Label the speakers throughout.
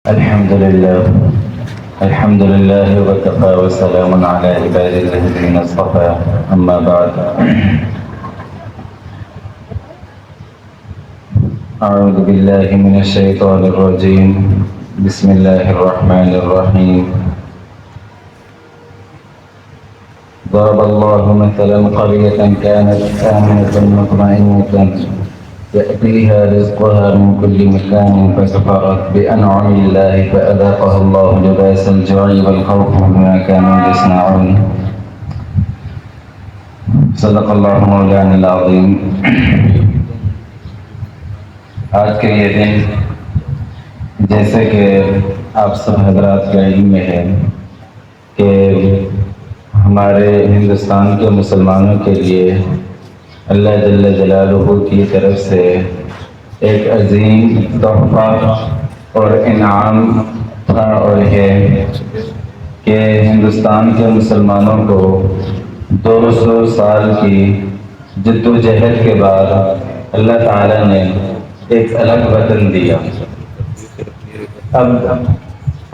Speaker 1: الحمد لله وكفى وسلام على عباد الذين اصطفى أما بعد. أعوذ بالله من الشيطان الرجيم. بسم الله الرحمن الرحيم. ضرب الله مثلا قرية كانت آمنة مطمئنة يأتيها رزقها من كل مكان فكفرت بأنعم الله فأذاقها الله لباس الجوع والخوف بما كانوا يصنعون. صدق الله مولانا العظيم. آج کے یہ دن جیسے کہ آپ سب حضرات کا علم میں ہے کہ ہمارے ہندوستان کے مسلمانوں کے لیے اللہ جل جلالہ کی طرف سے ایک عظیم تحفہ اور انعام تھا اور ہے کہ ہندوستان کے مسلمانوں کو 200 سال کی جد و جہد کے بعد اللہ تعالیٰ نے ایک الگ وطن دیا. اب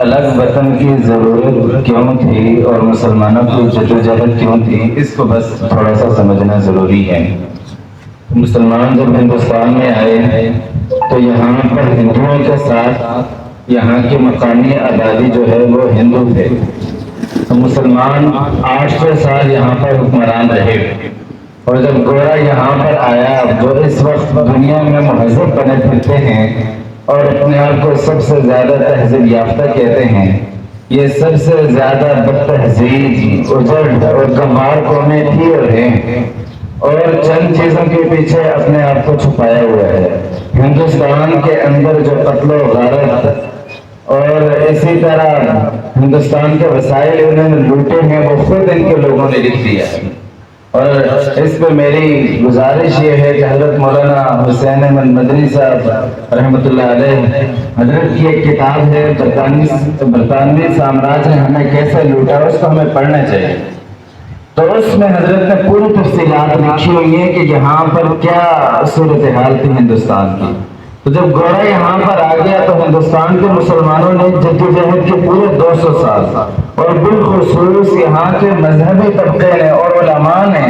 Speaker 1: الگ وطن کی ضرورت کیوں تھی اور مسلمانوں کی جدوجہد کیوں تھی، اس کو بس تھوڑا سا سمجھنا ضروری ہے. مسلمان جب ہندوستان میں آئے تو یہاں پر ہندوؤں کے ساتھ یہاں کی مقامی آبادی جو ہے وہ ہندو تھے. تو مسلمان 800 سال یہاں پر حکمران رہے، اور جب گورا یہاں پر آیا جو اس وقت دنیا میں مہذب بنے پھرتے ہیں اور اپنے آپ کو سب سے زیادہ تہذیب یافتہ کہتے ہیں، یہ سب سے زیادہ بد تہذیب اجڑ اور گنوار قومیں تھی اور ہیں، اور چند چیزوں کے پیچھے اپنے آپ کو چھپایا ہوا ہے. ہندوستان کے اندر جو قتل و غارت اور اسی طرح ہندوستان کے وسائل انہوں نے لوٹے ہیں وہ خود ان کے لوگوں نے لکھ دیا ہے. اور اس پہ میری گزارش یہ ہے کہ حضرت مولانا حسین احمد مدنی صاحب رحمۃ اللہ علیہ حضرت کی ایک کتاب ہے برطانوی سامراج نے ہمیں کیسے لوٹا، اس کو ہمیں پڑھنا چاہیے. تو اس میں حضرت نے پوری تفصیلات لکھی ہوئی ہیں کہ یہاں پر کیا صورتحال تھی ہندوستان کی. تو جب گورا یہاں پر آ گیا تو ہندوستان کے مسلمانوں نے جدوجہد کے پورے 200 سال اور بالخصوص یہاں کے مذہبی طبقے نے اور علماء نے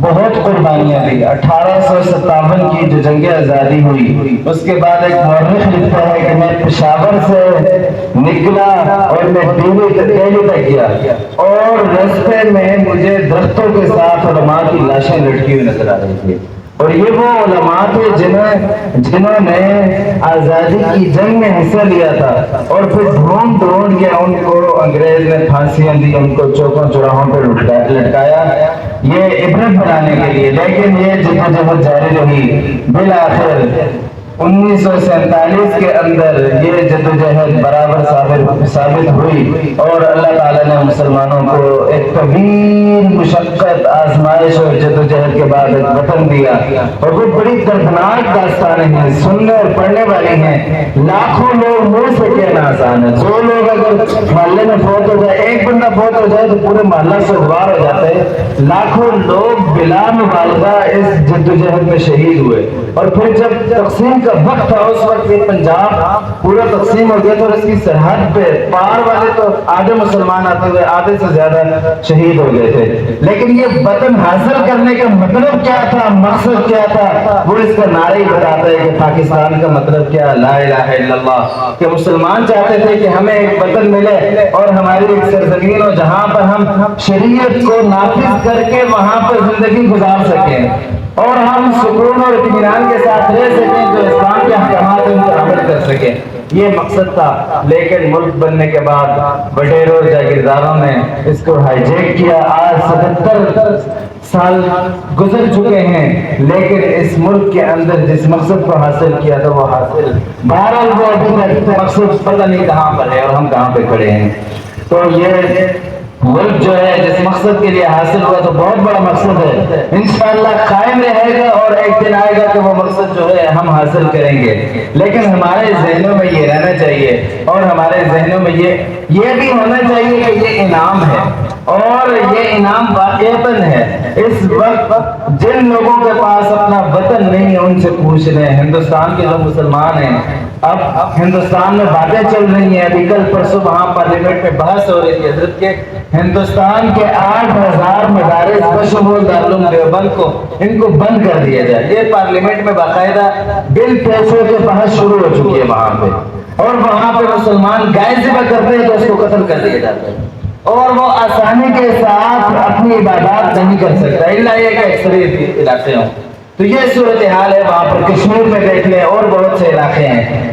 Speaker 1: بہت قربانیاں دی. 1857 کی جو جنگ آزادی ہوئی، اس کے بعد ایک مورخ لکھتا ہے کہ میں پشاور سے نکلا اور میں دہلی تک گیا اور راستے میں مجھے درختوں کے ساتھ علماء کی لاشیں لٹکی ہوئی نظر آ رہی تھی. اور یہ وہ علماء تھے جنہوں نے آزادی کی جنگ میں حصہ لیا تھا، اور پھر ڈھونڈ کے ان کو انگریز نے پھانسیاں دی، ان کو چوکوں چوراہوں پہ لٹکایا، یہ عبرت بنانے کے لیے. لیکن یہ جدوجہد جاری رہی. بالآخر 1947 کے اندر یہ جدوجہد برابر ثابت ہوئی اور اللہ تعالیٰ نے مسلمانوں کو ایک طویل مشقت، آزمائش اور جدوجہد کے بعد ایک وطن دیا. اور وہ بڑی دردناک داستانیں ہیں، سننے اور پڑھنے والی ہیں. لاکھوں لوگ منہ سے کہنا آسان ہے. جو لوگ اگر محلے میں فوت ہو جائے، ایک بندہ فوت ہو جائے تو پورے محلہ سے غبار ہو جاتے ہیں. لاکھوں لوگ بلا مبالغہ اس جدوجہد میں شہید ہوئے. اور پھر جب تقسیم کا وقت تھا، اس وقت یہ پنجاب پورا تقسیم ہو گیا تو اس کی سرحد پہ پار والے تو آدھے مسلمان آتے ہوئے آدھے سے زیادہ شہید ہو گئے تھے. لیکن یہ وطن حاصل کرنے کا مطلب کیا تھا، مقصد کیا تھا، وہ اس کا نعرہ ہی بتاتا ہے کہ پاکستان کا مطلب کیا، لا الہ الا اللہ. کہ مسلمان چاہتے تھے کہ ہمیں ایک وطن ملے اور ہماری ایک سرزمین ہو جہاں پر ہم شریعت کو نافذ کر کے وہاں پر زندگی گزار سکیں اور ہم سکون اور اطمینان کے ساتھ رہ سکیں، جو اسلام کے احکامات ان پر عمل کر سکیں. یہ مقصد تھا. لیکن ملک بننے کے بعد وڈیروں اور جاگیرداروں نے اس کو ہائی جیک کیا. آج 77 سال گزر چکے ہیں، لیکن اس ملک کے اندر جس مقصد کو حاصل کیا تھا وہ حاصل بہرحال وہ ابھی تک مقصد پتہ نہیں کہاں پر ہے اور ہم کہاں پہ کھڑے ہیں. تو یہ ملک جو ہے جس مقصد کے لیے حاصل ہوا تو بہت بڑا مقصد ہے، انشاءاللہ قائم رہے گا اور ایک دن آئے گا کہ وہ مقصد جو ہے ہم حاصل کریں گے، لیکن ہمارے ذہنوں میں یہ رہنا چاہیے اور ہمارے ذہنوں میں یہ بھی ہونا چاہیے کہ یہ انعام ہے اور یہ انعام واقعتاً ہے۔ اس وقت جن لوگوں کے پاس اپنا وطن نہیں ہے ان سے پوچھ لیں، ہندوستان کے جو مسلمان ہیں، اب ہندوستان میں باتیں چل رہی ہیں، ابھی کل پرسوں وہاں پارلیمنٹ میں بحث ہو رہی تھی حضرت کے ہندوستان کے 8,000 مدارس بشمول دارالعلوم دیوبند کو ان کو بند کر دیا جائے۔ یہ پارلیمنٹ میں باقاعدہ بل پیسوں کے بحث شروع ہو چکی ہے وہاں پہ، اور وہاں پہ مسلمان گائے ذبح کرتے ہیں تو اس کو قتل کر دیا جاتا ہے، اور وہ آسانی کے ساتھ اپنی عبادات نہیں کر سکتا الا یہ کہ اکثریت علاقے ہوں۔ تو یہ صورتحال ہے وہاں پر، کشمیر میں دیکھ لیں اور بہت سے علاقے ہیں۔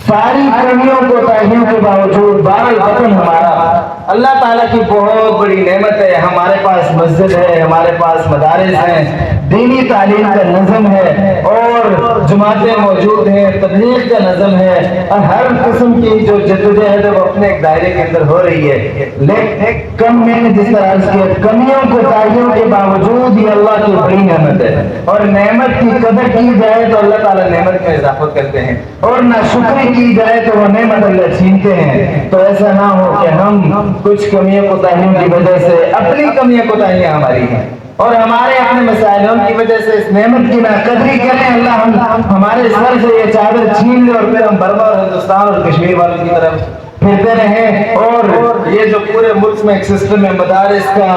Speaker 1: ساری کمیوں کو تاہیوں کے باوجود بہرحال وطن ہمارا اللہ تعالیٰ کی بہت بڑی نعمت ہے، ہمارے پاس مسجد ہے، ہمارے پاس مدارس ہیں، دینی تعلیم کا نظم ہے اور جماعتیں موجود ہیں، تبلیغ کا نظم ہے، اور ہر قسم کی جو جدوجہد ہے وہ اپنے ایک دائرے کے اندر ہو رہی ہے، لیکن کم میں نے جس طرح عرض کیا کمیوں کو تاہیوں کے باوجود یہ اللہ کی بڑی نعمت ہے، اور نعمت کی قدر کی جائے تو اللہ تعالیٰ نعمت میں اضافہ کرتے ہیں، اور نہ شکر کی جائے تو وہ نعمت اللہ چھینتے ہیں۔ تو ایسا نہ ہو کہ ہم کچھ کمیوں کوتاہیوں کی وجہ سے، اپنی کمیاں کوتاہیاں ہماری ہیں اور ہمارے اپنے مسائلوں کی وجہ سے اس نعمت کی نہ قدری کریں، اللہ ہمارے سر سے یہ چادر چھین لے اور پھر ہم برما اور ہندوستان اور کشمیر والوں کی طرف پھرتے رہیں، اور یہ جو پورے ملک میں ایک سسٹم ہے مدارس کا،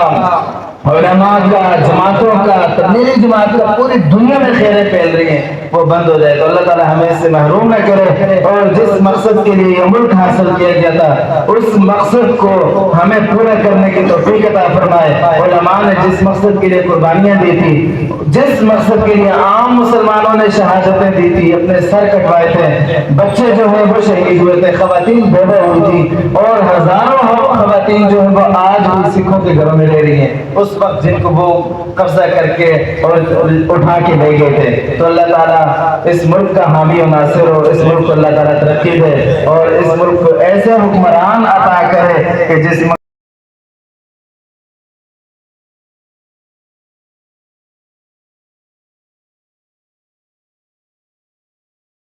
Speaker 1: علماء کا، جماعتوں کا، تبلیغی جماعت کا، پوری دنیا میں خیریں پھیل رہی ہیں، وہ بند ہو جائے تو اللہ تعالیٰ ہمیں اس سے محروم نہ کرے، اور جس مقصد کے لیے یہ ملک حاصل کیا گیا تھا اس مقصد کو ہمیں پورا کرنے کی توفیق عطا فرمائے۔ علماء نے جس مقصد کے لیے قربانیاں دی تھی، جس مقصد کے لیے عام مسلمانوں نے شہادتیں دی تھی، اپنے سر کٹوائے تھے، بچے جو ہیں وہ شہید ہوئے تھے، خواتین بیوہ ہوئی تھی، اور ہزاروں خواتین جو ہیں وہ آج بھی سکھوں کے گھروں میں رہ رہی ہیں اس وقت جن کو وہ قبضہ کر کے اور اٹھا کے لے گئے تھے۔ تو اللہ تعالیٰ اس ملک کا حامی و ناصر ہو، اس ملک کو اللہ تعالیٰ ترقی دے اور اس ملک کو ایسے حکمران عطا کرے کہ جس